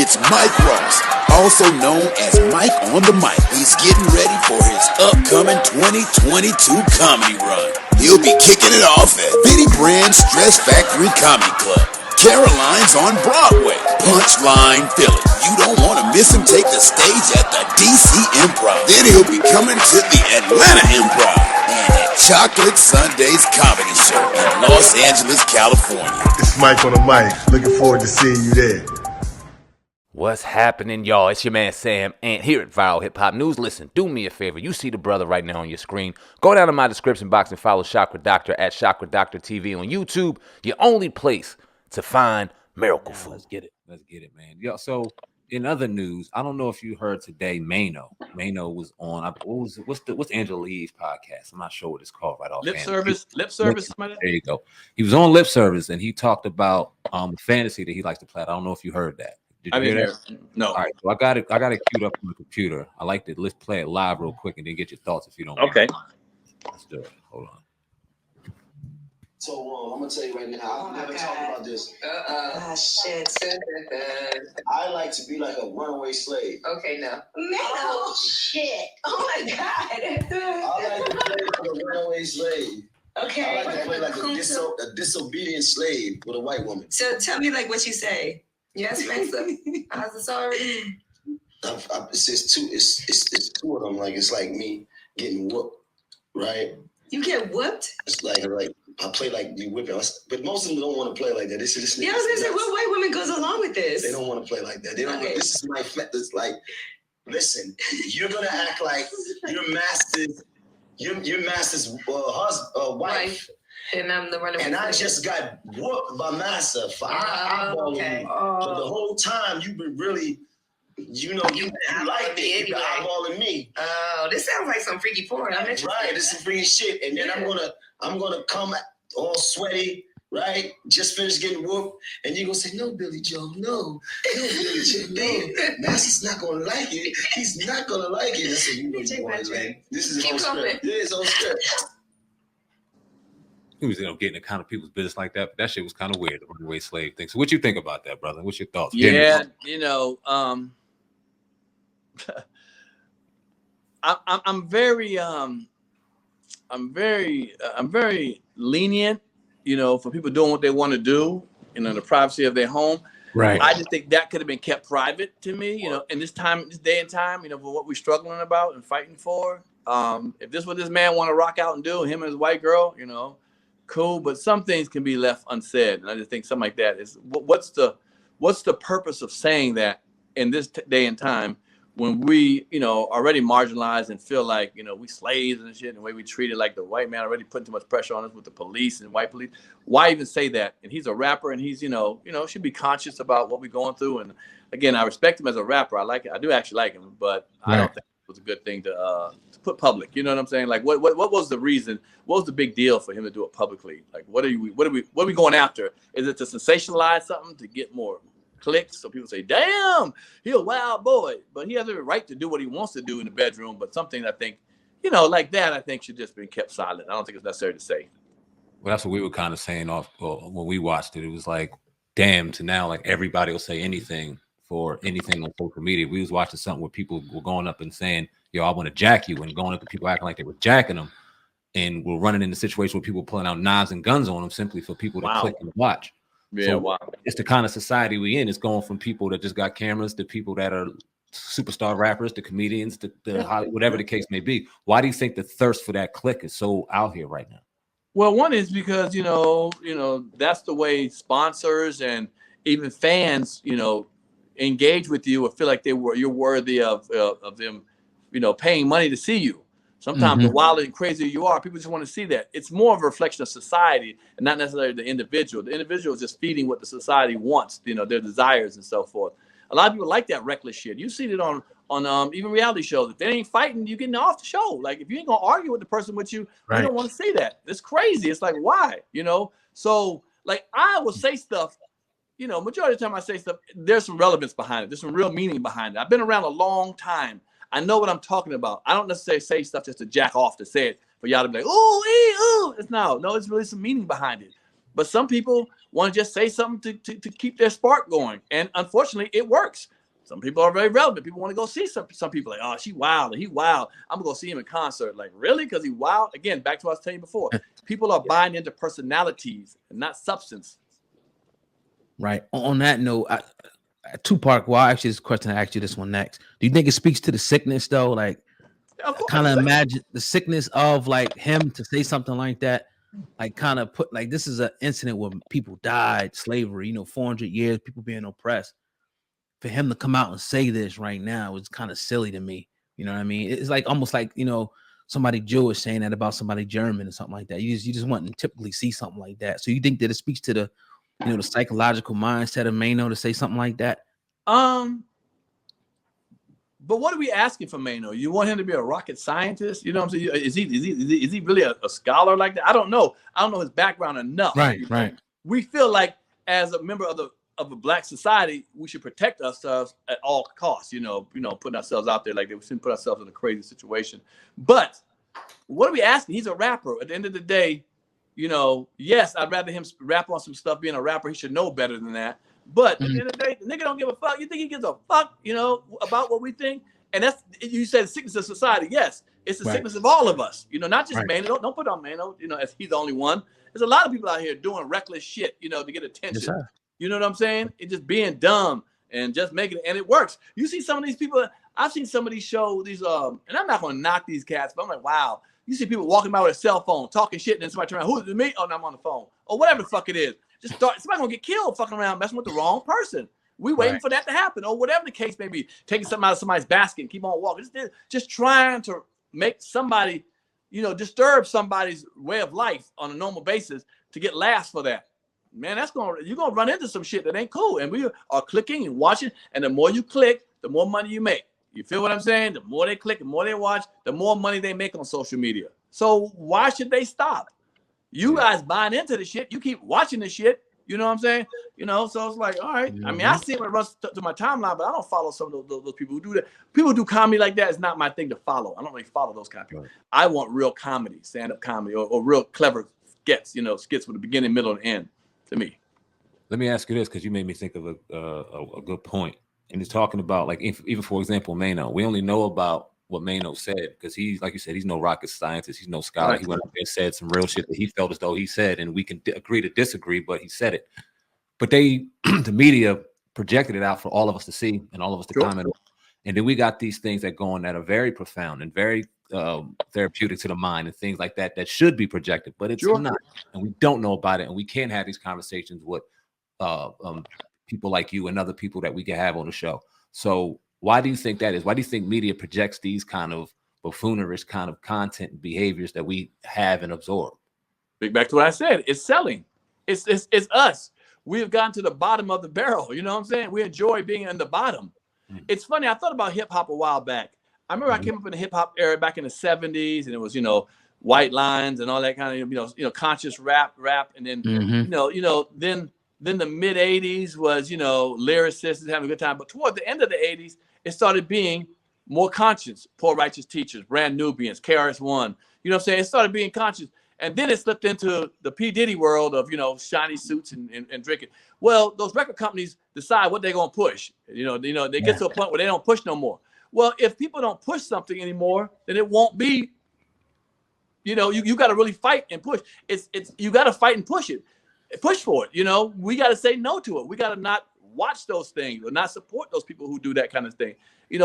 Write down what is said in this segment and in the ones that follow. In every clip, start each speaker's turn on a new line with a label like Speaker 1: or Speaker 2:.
Speaker 1: It's Mike Ross, also known as Mike on the Mic. He's getting ready for his upcoming 2022 comedy run. He'll be kicking it off at Bitty Brand's Stress Factory Comedy Club, Caroline's on Broadway, Punchline Philly. You don't want to miss him take the stage at the DC Improv. Then he'll be coming to the Atlanta Improv and at Chocolate Sunday's Comedy Show in Los Angeles, California.
Speaker 2: It's Mike on the Mic. Looking forward to seeing you there.
Speaker 3: What's happening, y'all? It's your man Sam Ant here at Viral Hip Hop News. Listen, do me a favor. You see the brother right now on your screen. Go down to my description box and follow Chakra Doctor at Chakra Doctor TV on YouTube. Your only place to find miracle food.
Speaker 4: Let's get it, man. Yo, so in other news, I don't know if you heard today, Maino was on. What's Angela Lee's podcast? I'm not sure what it's called right off.
Speaker 5: Lip service.
Speaker 4: There you go. He was on Lip Service and he talked about the fantasy that he likes to play. I don't know if you heard that. Did you hear that?
Speaker 5: No.
Speaker 4: All right, so I got it queued up on the computer. I like to let's play it live real quick and then get your thoughts if you don't.
Speaker 5: Okay.
Speaker 4: Let's do it. Hold on.
Speaker 6: So I'm gonna tell you right now, I've never talked about this.
Speaker 7: Shit.
Speaker 6: I like to be like a runaway slave.
Speaker 7: Okay, no. No shit. Oh my god.
Speaker 6: I like to play like a runaway slave.
Speaker 7: Okay.
Speaker 6: I like to play like a disobedient slave with a white woman.
Speaker 7: So tell me like what you say. Yes, Mesa. How's the sorry?
Speaker 6: It's two of them. Like it's like me getting whooped, right?
Speaker 7: You get whooped?
Speaker 6: It's like I play like you whipping, but most of them don't want to play like that. This
Speaker 7: yeah, I was gonna say, what white woman goes along with this?
Speaker 6: They don't want to play like that. They don't. Okay. This is my. It's like, listen, you're gonna act like your master's wife.
Speaker 7: And I'm the runner.
Speaker 6: And I just got whooped by Massa for eyeballing me. But the whole time you've been really, you like me, you've been eyeballing me.
Speaker 7: Oh, this sounds like some freaky porn. I'm interested.
Speaker 6: Right, this is freaky shit. And then I'm gonna come all sweaty, right? Just finished getting whooped, and you're gonna say, no, Billy Joe, no, Billy Joe, no. Massa's not gonna like it. He's not gonna like it. I said, you want it. This is his whole script. Yeah, his whole script.
Speaker 4: He was, getting the kind of people's business like that. But that shit was kind of weird, the runaway slave thing. So what you think about that, brother? What's your thoughts?
Speaker 5: Yeah, I'm very lenient, for people doing what they want to do, in the privacy of their home.
Speaker 3: Right.
Speaker 5: I just think that could have been kept private to me, in this day and time, for what we're struggling about and fighting for. If this is what this man want to rock out and do, him and his white girl, cool, but some things can be left unsaid, and I just think something like that is what's the purpose of saying that in this day and time when we already marginalized and feel like we slaves and shit, and the way we treated like the white man already putting too much pressure on us with the police and white police. Why even say that? And he's a rapper, and he's should be conscious about what we're going through. And again, I respect him as a rapper. I do actually like him, but I don't think it was a good thing to put public. You know what I'm saying? Like what was the reason? What was the big deal for him to do it publicly? Like what are we going after? Is it to sensationalize something to get more clicks so people say, damn, he a wild boy? But he has every right to do what he wants to do in the bedroom. But something I think, like that, I think should just be kept silent. I don't think it's necessary to say.
Speaker 4: Well, that's what we were kind of saying when we watched it. It was like, damn, to now like everybody will say anything for anything on social media. We was watching something where people were going up and saying, yo, I want to jack you, and going up to people acting like they were jacking them. And we're running into situations where people pulling out knives and guns on them simply for people to click and watch.
Speaker 5: Yeah,
Speaker 4: so
Speaker 5: wow.
Speaker 4: It's the kind of society we in. It's going from people that just got cameras to people that are superstar rappers, to comedians, to whatever the case may be. Why do you think the thirst for that click is so out here right now?
Speaker 5: Well, one is because, that's the way sponsors and even fans, engage with you or feel like you're worthy of them, paying money to see you. Sometimes the wilder and crazier you are, people just want to see that. It's more of a reflection of society and not necessarily the individual. The individual is just feeding what the society wants, their desires and so forth. A lot of people like that reckless shit. You see it on even reality shows. If they ain't fighting, you getting off the show. Like if you ain't gonna argue with the person with you, you don't want to see that. It's crazy. It's like, why? So like I will say stuff, majority of the time I say stuff, there's some relevance behind it. There's some real meaning behind it. I've been around a long time. I know what I'm talking about. I don't necessarily say stuff just to jack off to say it for y'all to be like, ooh, it's no, it's really some meaning behind it. But some people want to just say something to keep their spark going. And unfortunately, it works. Some people are very relevant. People want to go see some people like, oh, she wild, or he wild. I'm gonna go see him in concert. Like, really? Because he wild? Again, back to what I was telling you before. People are buying into personalities and not substance.
Speaker 8: Right. On that note, two-part. Well, actually, this question, I ask you this one next. Do you think it speaks to the sickness though? Like, kind of imagine the sickness of like him to say something like that. Like, kind of put like this is an incident where people died, slavery, 400 years, people being oppressed. For him to come out and say this right now is kind of silly to me. You know what I mean? It's like almost like, somebody Jewish saying that about somebody German or something like that. You just wouldn't typically see something like that. So you think that it speaks to the, the psychological mindset of Maino to say something like that?
Speaker 5: But what are we asking for Maino? You want him to be a rocket scientist? You know what I'm saying? Is he really a scholar like that? I don't know. I don't know his background enough.
Speaker 8: Right.
Speaker 5: We feel like as a member of a black society, we should protect ourselves at all costs. Putting ourselves out there like that. We shouldn't put ourselves in a crazy situation. But what are we asking? He's a rapper. At the end of the day, yes, I'd rather him rap on some stuff. Being a rapper, he should know better than that. But at the end of the day, the nigga don't give a fuck. You think he gives a fuck, about what we think? And that's, you said sickness of society. Yes, it's the sickness of all of us. Not just Maino. Don't put on Maino, as he's the only one. There's a lot of people out here doing reckless shit, to get attention.
Speaker 8: Yes,
Speaker 5: you know what I'm saying? It's just being dumb and just making it, and it works. You see some of these people, I've seen some of these shows, and I'm not going to knock these cats, but I'm like, wow. You see people walking by with a cell phone, talking shit, and then somebody turn around, who is it, me? Oh, no, I'm on the phone. Or whatever the fuck it is. Somebody gonna get killed fucking around messing with the wrong person. We waiting for that to happen, or whatever the case may be. Taking something out of somebody's basket and keep on walking. Just trying to make somebody, disturb somebody's way of life on a normal basis to get laughs for that. Man, you're gonna run into some shit that ain't cool. And we are clicking and watching, and the more you click, the more money you make. You feel what I'm saying? The more they click, the more they watch, the more money they make on social media. So why should they stop? You guys buying into the shit. You keep watching the shit. You know what I'm saying? So it's like, all right. I mean, I see it when it runs to my timeline, but I don't follow some of those people who do that. People who do comedy like that is not my thing to follow. I don't really follow those kind of people. Right. I want real comedy, stand-up comedy, or real clever skits, skits with a beginning, middle, and end to me.
Speaker 4: Let me ask you this, because you made me think of a good point. And it's talking about, like, even for example, Maino. We only know about what Maino said because he's, like you said, he's no rocket scientist. He's no scholar. Right. He went up there and said some real shit that he felt as though he said, and we can agree to disagree, but he said it. But the media projected it out for all of us to see and all of us to comment on. And then we got these things that go on that are very profound and very therapeutic to the mind and things like that should be projected, but it's not. And we don't know about it. And we can't have these conversations with people like you and other people that we can have on the show. So why do you think that is? Why do you think media projects these kind of buffoonerish kind of content and behaviors that we have and absorb?
Speaker 5: Back to what I said. It's selling. It's us. We have gotten to the bottom of the barrel. You know what I'm saying? We enjoy being in the bottom. Mm-hmm. It's funny. I thought about hip hop a while back. I remember I came up in the hip hop era back in the 70s, and it was, white lines and all that kind of, conscious rap, and then, then the mid 80s was, lyricists having a good time. But toward the end of the 80s, it started being more conscious. Poor Righteous Teachers, Brand Nubians, KRS-One. You know what I'm saying? It started being conscious. And then it slipped into the P. Diddy world of, shiny suits and drinking. Well, those record companies decide what they're going to push. They get to a point where they don't push no more. Well, if people don't push something anymore, then it won't be, you got to really fight and push. You got to fight and push it. Push for it. We got to say no to it. We got to not watch those things or not support those people who do that kind of thing.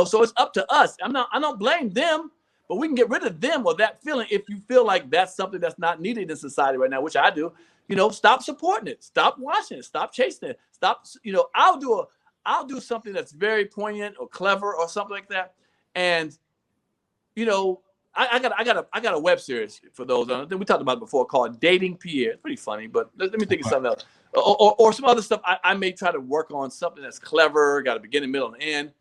Speaker 5: So it's up to us. I don't blame them, but we can get rid of them or that feeling if you feel like that's something that's not needed in society right now, which I do. Stop supporting it. Stop watching it. Stop chasing it. Stop. I'll do something that's very poignant or clever or something like that. And, I got a web series for those. We talked about it before called Dating Pierre. It's pretty funny, but let me think of something else. Or some other stuff. I may try to work on something that's clever, got a beginning, middle, and end.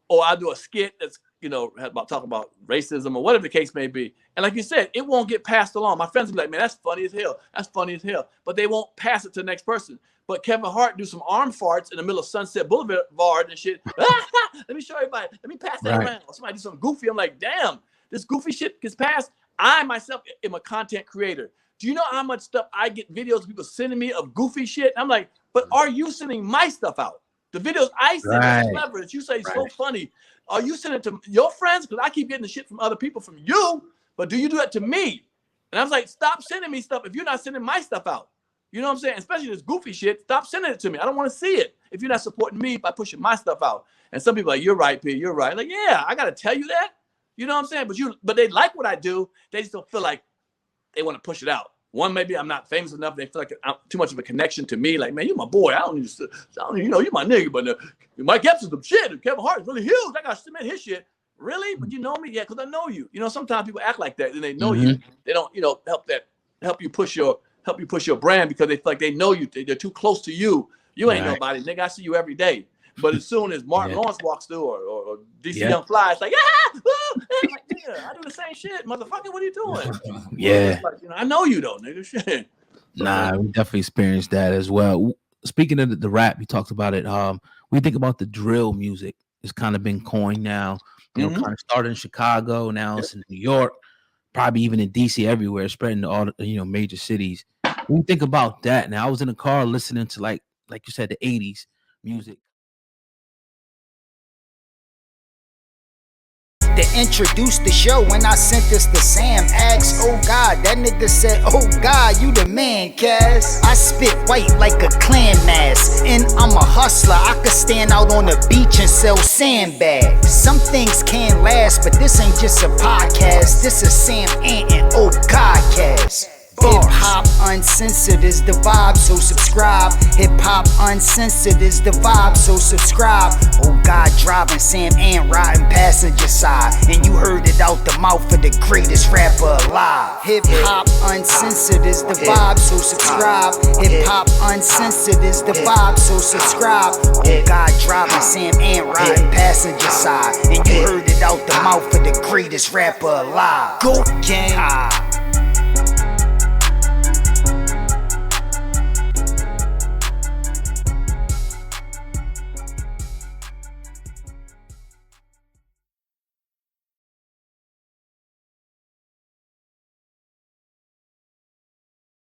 Speaker 5: Or I'll do a skit that's, about talking about racism or whatever the case may be. And like you said, it won't get passed along. My friends will be like, man, that's funny as hell. That's funny as hell. But they won't pass it to the next person. But Kevin Hart do some arm farts in the middle of Sunset Boulevard and shit. Let me show everybody. Let me pass that around. Or somebody do something goofy. I'm like, damn, this goofy shit gets passed. I myself am a content creator. Do you know how much stuff I get videos of people sending me of goofy shit? I'm like, but are you sending my stuff out? The videos I send are clever that you say so funny. Are you sending it to your friends? Because I keep getting the shit from other people from you, but do you do that to me? And I was like, stop sending me stuff if you're not sending my stuff out. You know what I'm saying? Especially this goofy shit. Stop sending it to me. I don't want to see it if you're not supporting me by pushing my stuff out. And some people are like, you're right, P. You're right. Like, yeah, I got to tell you that. You know what I'm saying? But they like what I do. They just don't feel like they want to push it out. One, maybe I'm not famous enough. They feel like I'm too much of a connection to me. Like, man, you're my boy. I don't need to, you know, you're my nigga. But Mike Epps is the shit. And Kevin Hart is really huge. I got to submit his shit. Really? But you know me? Yeah, because I know you. You know, sometimes people act like that and they know you. They don't, you know, help you push your brand because they feel like they know you. They're too close to you. You ain't nobody, nigga. I see you every day. But as soon as Martin Lawrence walks through or DC Young Fly, it's like, like, yeah, I do the same shit, motherfucker. What are you doing? Like, you know, I know you though, nigga. Shit.
Speaker 8: Nah, we definitely experienced that as well. Speaking of the rap, you talked about it. We think about the drill music. It's kind of been coined now. You know, kind of started in Chicago. Now it's in New York, probably even in DC, everywhere, spreading to all the major cities. When you think about that, now I was in a car listening to like you said, the 80s music.
Speaker 9: To introduce the show, when I sent this to Sam, asked, oh God, that nigga said, oh God, you the man, Cass. I spit white like a clan mask, and I'm a hustler. I could stand out on the beach and sell sandbags. Some things can't last, but this ain't just a podcast. This is Sam Ant and Oh Godcast. Hip hop uncensored is the vibe, so subscribe. Hip hop uncensored is the vibe, so subscribe. Oh God, driving Sam Ant riding passenger side, and you heard it out the mouth of the greatest rapper alive. Hip hop uncensored is the vibe, so subscribe. Hip hop uncensored is the vibe, so subscribe. Oh God, driving Sam Ant riding passenger side, and you heard it out the mouth of the greatest rapper alive. Go gang.